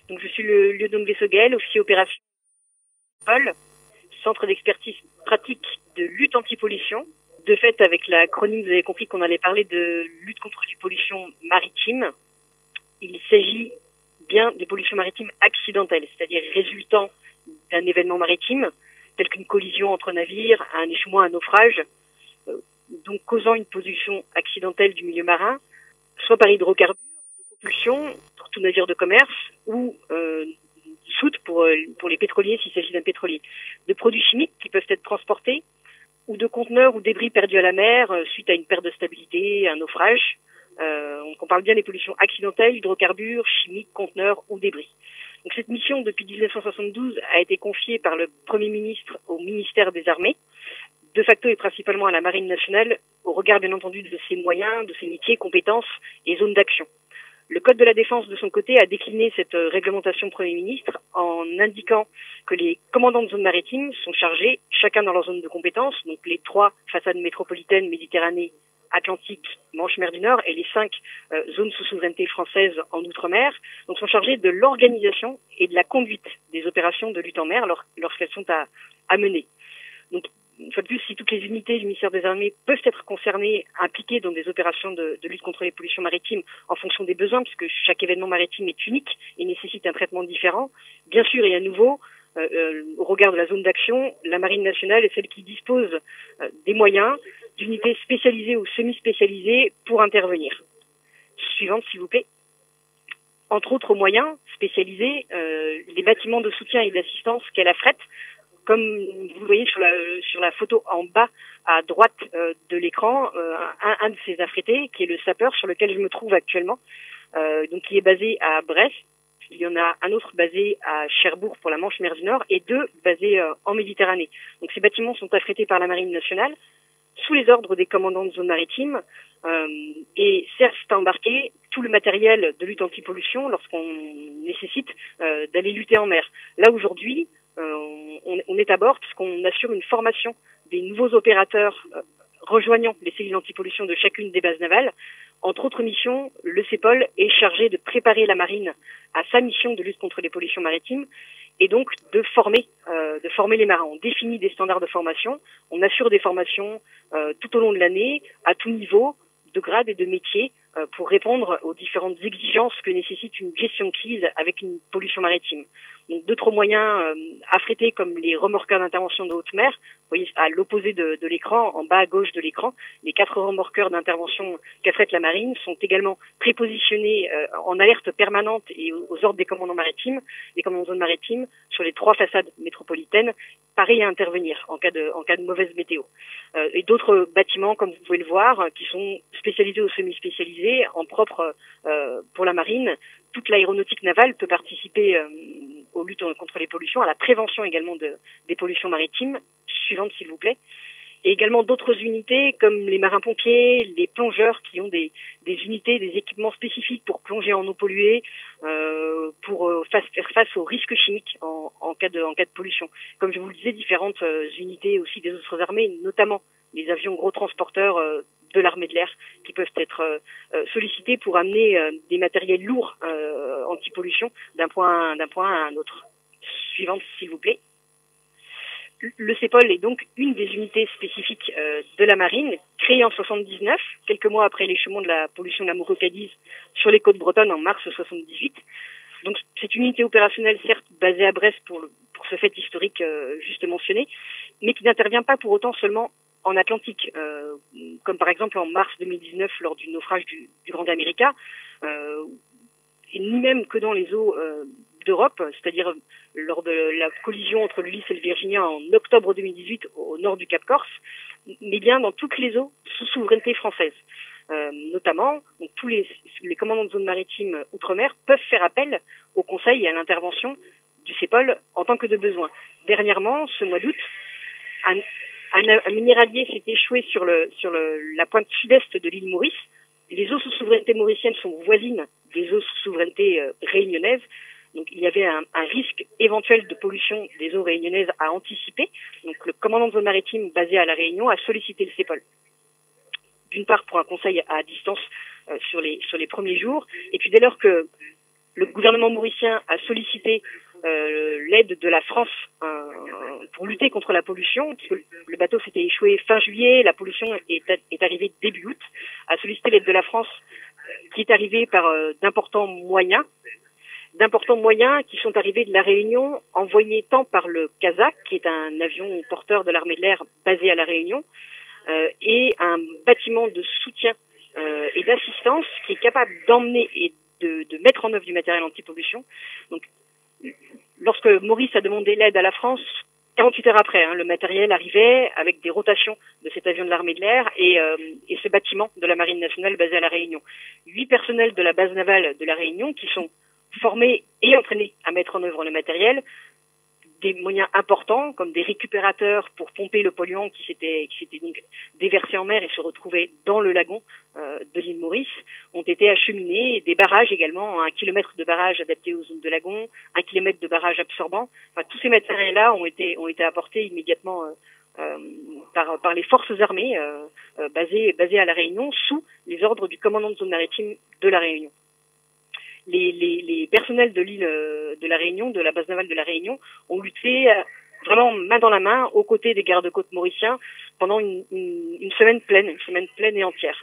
Donc je suis le lieutenant de vaisseau Gaël, officier opération Paul, centre d'expertise pratique de lutte anti-pollution. De fait, avec la chronique, vous avez compris qu'on allait parler de lutte contre les pollutions maritimes. Il s'agit bien des pollutions maritimes accidentelles, c'est-à-dire résultant d'un événement maritime, tel qu'une collision entre navires, un échouement, un naufrage, donc causant une pollution accidentelle du milieu marin, soit par hydrocarbures, de propulsion, pour tout navire de commerce, ou soute pour les pétroliers s'il s'agit d'un pétrolier, de produits chimiques qui peuvent être transportés, ou de conteneurs ou débris perdus à la mer suite à une perte de stabilité, un naufrage. On parle bien des pollutions accidentelles, hydrocarbures, chimiques, conteneurs ou débris. Donc cette mission, depuis 1972, a été confiée par le Premier ministre au ministère des Armées, de facto et principalement à la Marine nationale, au regard bien entendu de ses moyens, de ses métiers, compétences et zones d'action. Le Code de la Défense, de son côté, a décliné cette réglementation Premier ministre en indiquant que les commandants de zones maritimes sont chargés, chacun dans leur zone de compétence, donc les 3 façades métropolitaines, Méditerranée, Atlantique, Manche-Mer du Nord et les 5 zones sous souveraineté française en Outre-mer, donc sont chargés de l'organisation et de la conduite des opérations de lutte en mer lorsqu'elles sont à mener. Donc, une fois de plus, si toutes les unités du ministère des Armées peuvent être concernées, impliquées dans des opérations de lutte contre les pollutions maritimes en fonction des besoins, puisque chaque événement maritime est unique et nécessite un traitement différent, bien sûr et à nouveau, au regard de la zone d'action, la Marine nationale est celle qui dispose des moyens d'unités spécialisées ou semi-spécialisées pour intervenir. Suivante, s'il vous plaît. Entre autres moyens spécialisés, les bâtiments de soutien et d'assistance qu'elle affrète, comme vous le voyez sur la photo en bas à droite de l'écran, un de ces affrétés, qui est le sapeur sur lequel je me trouve actuellement, donc qui est basé à Brest. Il y en a un autre basé à Cherbourg pour la Manche-Mer du Nord et 2 basés en Méditerranée. Donc ces bâtiments sont affrétés par la Marine nationale sous les ordres des commandants de zone maritime et servent à embarquer tout le matériel de lutte anti-pollution lorsqu'on nécessite d'aller lutter en mer. Là aujourd'hui, on est à bord puisqu'on assure une formation des nouveaux opérateurs rejoignant les cellules anti-pollution de chacune des bases navales. Entre autres missions, le CEPOL est chargé de préparer la marine à sa mission de lutte contre les pollutions maritimes et donc de former les marins. On définit des standards de formation, on assure des formations tout au long de l'année, à tout niveau, de grade et de métier, pour répondre aux différentes exigences que nécessite une gestion de crise avec une pollution maritime. Donc d'autres moyens affrétés comme les remorqueurs d'intervention de haute mer, vous voyez à l'opposé de l'écran, en bas à gauche de l'écran, les 4 remorqueurs d'intervention qu'affrète la marine sont également prépositionnés en alerte permanente et aux ordres des commandants maritimes, des commandants de zone maritime, sur les 3 façades métropolitaines, pareil à intervenir en cas de mauvaise météo. Et d'autres bâtiments, comme vous pouvez le voir, qui sont spécialisés ou semi-spécialisés, en propre pour la marine. Toute l'aéronautique navale peut participer aux luttes contre les pollutions, à la prévention également des pollutions maritimes. Suivante, s'il vous plaît. Et également d'autres unités comme les marins-pompiers, les plongeurs qui ont des unités, des équipements spécifiques pour plonger en eau polluée, pour faire face aux risques chimiques en cas de pollution. Comme je vous le disais, différentes unités aussi des autres armées, notamment les avions gros transporteurs de l'armée de l'air qui peuvent être sollicités pour amener des matériels lourds anti-pollution d'un point à un autre. Suivante, s'il vous plaît. Le CEPOL est donc une des unités spécifiques de la marine, créée en 79, quelques mois après l'échouement de la pollution de la Mourou-Cadiz sur les côtes bretonnes en mars 78. Donc c'est une unité opérationnelle certes basée à Brest pour ce fait historique juste mentionné, mais qui n'intervient pas pour autant seulement en Atlantique, comme par exemple en mars 2019 lors du naufrage du Grand America, et ni même que dans les eaux d'Europe, c'est-à-dire lors de la collision entre l'Ulysse et le Virginia en octobre 2018 au nord du Cap Corse, mais bien dans toutes les eaux sous souveraineté française. Notamment, donc, tous les commandants de zone maritime outre-mer peuvent faire appel au conseil et à l'intervention du CEPOL en tant que de besoin. Dernièrement, ce mois d'août, un minéralier s'est échoué sur la pointe sud-est de l'île Maurice. Les eaux sous souveraineté mauricienne sont voisines des eaux sous souveraineté réunionnaises. Donc il y avait un risque éventuel de pollution des eaux réunionnaises à anticiper. Donc le commandant de zone maritime basé à La Réunion a sollicité le CEPOL. D'une part pour un conseil à distance sur les premiers jours, et puis dès lors que Le gouvernement mauricien a sollicité l'aide de la France pour lutter contre la pollution, puisque le bateau s'était échoué fin juillet, la pollution est arrivée début août, a sollicité l'aide de la France qui est arrivée par d'importants moyens qui sont arrivés de la Réunion, envoyés tant par le Kazakh, qui est un avion porteur de l'armée de l'air basé à la Réunion, et un bâtiment de soutien et d'assistance qui est capable d'emmener et de mettre en œuvre du matériel anti-pollution. Donc, lorsque Maurice a demandé l'aide à la France, 48 heures après, le matériel arrivait avec des rotations de cet avion de l'armée de l'air et ce bâtiment de la Marine nationale basé à la Réunion. 8 personnels de la base navale de la Réunion qui sont formés et entraînés à mettre en œuvre le matériel, des moyens importants comme des récupérateurs pour pomper le polluant qui s'était donc déversé en mer et se retrouvait dans le lagon de l'île Maurice, ont été acheminés, des barrages également, 1 kilomètre de barrages adaptés aux zones de lagon, 1 kilomètre de barrages absorbants. Enfin, tous ces matériels-là ont été apportés immédiatement par les forces armées basées à la Réunion sous les ordres du commandant de zone maritime de la Réunion. Les personnels de l'île de la Réunion, de la base navale de la Réunion, ont lutté vraiment main dans la main aux côtés des gardes-côtes mauriciens pendant une semaine pleine et entière.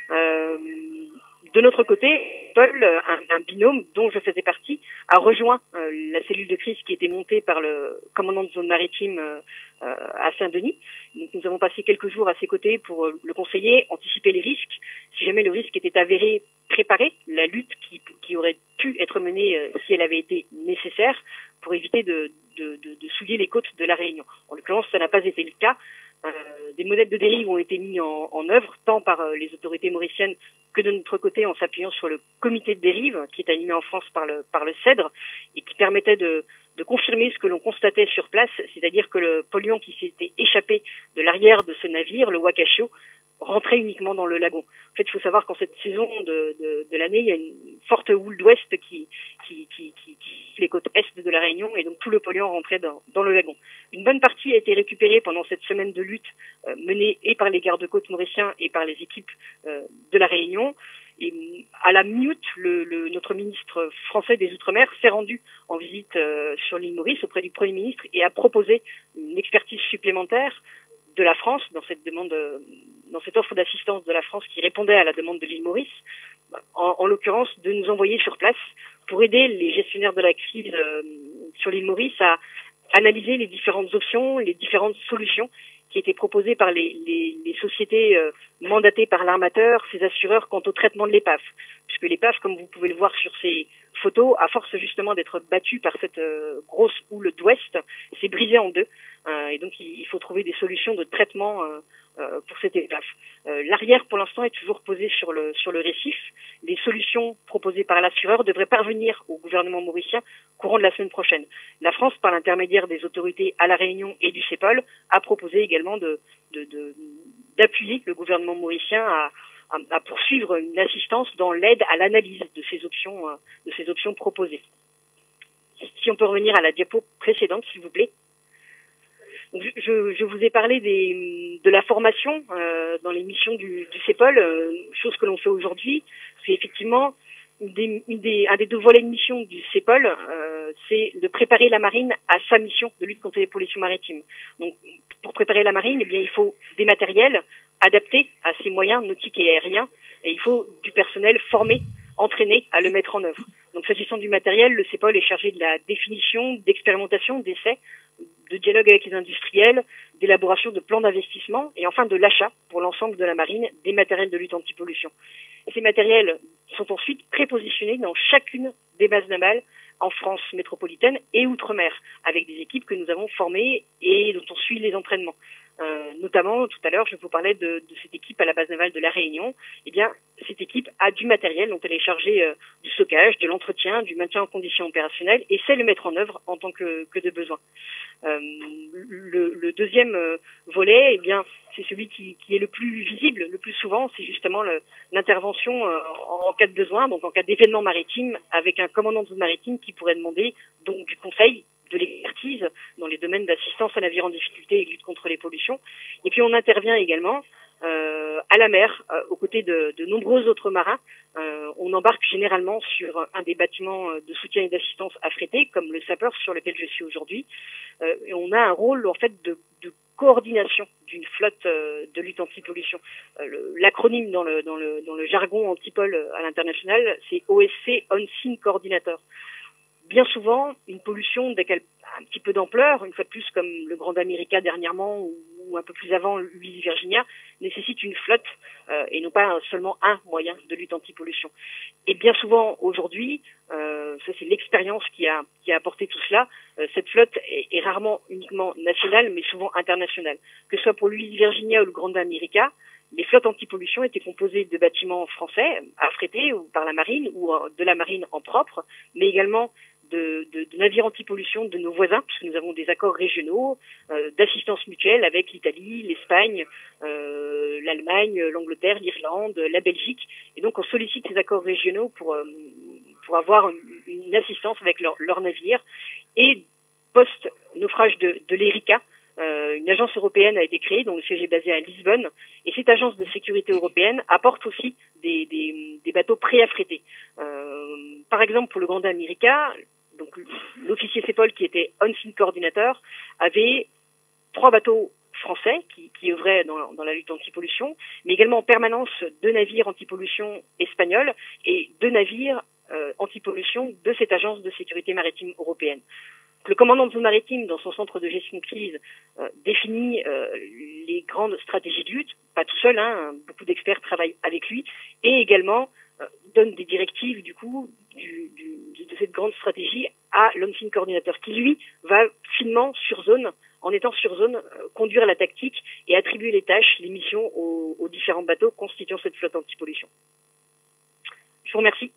De notre côté, Paul, un binôme dont je faisais partie, a rejoint la cellule de crise qui était montée par le commandant de zone maritime à Saint-Denis. Donc, nous avons passé quelques jours à ses côtés pour le conseiller, anticiper les risques. Si jamais le risque était avéré, préparer la lutte qui aurait pu être menée si elle avait été nécessaire pour éviter de souiller les côtes de la Réunion. En l'occurrence, ça n'a pas été le cas. Des modèles de dérive ont été mis en œuvre, tant par les autorités mauriciennes que de notre côté en s'appuyant sur le comité de dérive qui est animé en France par le CEDRE et qui permettait de confirmer ce que l'on constatait sur place, c'est-à-dire que le polluant qui s'était échappé de l'arrière de ce navire, le Wakashio, rentrait uniquement dans le lagon. En fait, il faut savoir qu'en cette saison de l'année, il y a une forte houle d'ouest qui les côtes est de la Réunion et donc tout le polluant rentrait dans le lagon. Une bonne partie a été récupérée pendant cette semaine de lutte menée et par les gardes-côtes mauriciens et par les équipes de la Réunion. Et à la mi-août, notre ministre français des Outre-mer s'est rendu en visite sur l'île Maurice auprès du Premier ministre et a proposé une expertise supplémentaire de la France dans cette offre d'assistance de la France qui répondait à la demande de l'île Maurice, en l'occurrence de nous envoyer sur place pour aider les gestionnaires de la crise sur l'île Maurice à analyser les différentes options, les différentes solutions qui étaient proposées par les sociétés mandatées par l'armateur, ses assureurs quant au traitement de l'épave. Puisque l'épave, comme vous pouvez le voir sur ces photos, à force justement d'être battue par cette grosse houle d'ouest, s'est brisée en deux. Et donc il faut trouver des solutions de traitement pour cette épave. L'arrière, pour l'instant, est toujours posé sur le récif. Les solutions proposées par l'assureur devraient parvenir au gouvernement mauricien courant de la semaine prochaine. La France, par l'intermédiaire des autorités à La Réunion et du CEPOL, a proposé également d'appuyer le gouvernement mauricien à poursuivre une assistance dans l'aide à l'analyse de ces options proposées. Si on peut revenir à la diapo précédente, s'il vous plaît. Je vous ai parlé de la formation dans les missions du CEPOL, chose que l'on fait aujourd'hui. C'est effectivement un des deux volets de mission du CEPOL, c'est de préparer la marine à sa mission de lutte contre les pollutions maritimes. Donc, pour préparer la marine, eh bien, il faut des matériels adaptés à ses moyens nautiques et aériens, et il faut du personnel formé, entraîné à le mettre en œuvre. Donc, s'agissant du matériel, le CEPOL est chargé de la définition, d'expérimentation, d'essais, de dialogue avec les industriels, d'élaboration de plans d'investissement et enfin de l'achat pour l'ensemble de la marine des matériels de lutte anti-pollution. Ces matériels sont ensuite prépositionnés dans chacune des bases navales en France métropolitaine et outre-mer, avec des équipes que nous avons formées et dont on suit les entraînements. Notamment, tout à l'heure, je vous parlais de cette équipe à la base navale de La Réunion. Eh bien, cette équipe a du matériel dont elle est chargée du stockage, de l'entretien, du maintien en condition opérationnelle et sait le mettre en œuvre en tant que de besoin. Le deuxième volet, eh bien, c'est celui qui est le plus visible, le plus souvent, c'est justement l'intervention en cas de besoin, donc en cas d'événement maritime, avec un commandant de zone maritime qui pourrait demander donc du conseil, de l'expertise dans les domaines d'assistance à navire en difficulté et lutte contre les pollutions. Et puis on intervient également à la mer, aux côtés de nombreux autres marins. On embarque généralement sur un des bâtiments de soutien et d'assistance affrétés, comme le Sapeur sur lequel je suis aujourd'hui. Et on a un rôle en fait de coordination d'une flotte de lutte anti-pollution. L'acronyme dans le jargon anti-pol à l'international, c'est OSC, On Scene Coordinator. Bien souvent, une pollution dès qu'elle a un petit peu d'ampleur, une fois de plus comme le Grand America dernièrement ou un peu plus avant l'huile Virginia, nécessite une flotte et non pas seulement un moyen de lutte anti-pollution. Et bien souvent aujourd'hui, ça c'est l'expérience qui a apporté tout cela, cette flotte est rarement uniquement nationale mais souvent internationale. Que ce soit pour l'huile Virginia ou le Grand America, les flottes anti-pollution étaient composées de bâtiments français affrétés ou par la marine ou de la marine en propre, mais également de navires anti-pollution de nos voisins, puisque nous avons des accords régionaux d'assistance mutuelle avec l'Italie, l'Espagne, l'Allemagne, l'Angleterre, l'Irlande, la Belgique. Et donc on sollicite ces accords régionaux pour avoir une assistance avec leurs navires. Et post-naufrage de l'Erika, une agence européenne a été créée, dont le siège est basé à Lisbonne, et cette agence de sécurité européenne apporte aussi des bateaux préaffrétés. Par exemple, pour le Grand America, donc l'officier CEPOL, qui était On Scene Coordinator, avait 3 bateaux français qui œuvraient dans la lutte anti-pollution, mais également en permanence 2 navires anti-pollution espagnols et 2 navires anti-pollution de cette agence de sécurité maritime européenne. Le commandant de zone maritime, dans son centre de gestion de crise, définit les grandes stratégies de lutte, pas tout seul, beaucoup d'experts travaillent avec lui, et également donne des directives du coup de cette grande stratégie à l'On Scene Coordinator, qui lui va finement sur zone, en étant sur zone, conduire la tactique et attribuer les tâches, les missions aux différents bateaux constituant cette flotte anti-pollution. Je vous remercie.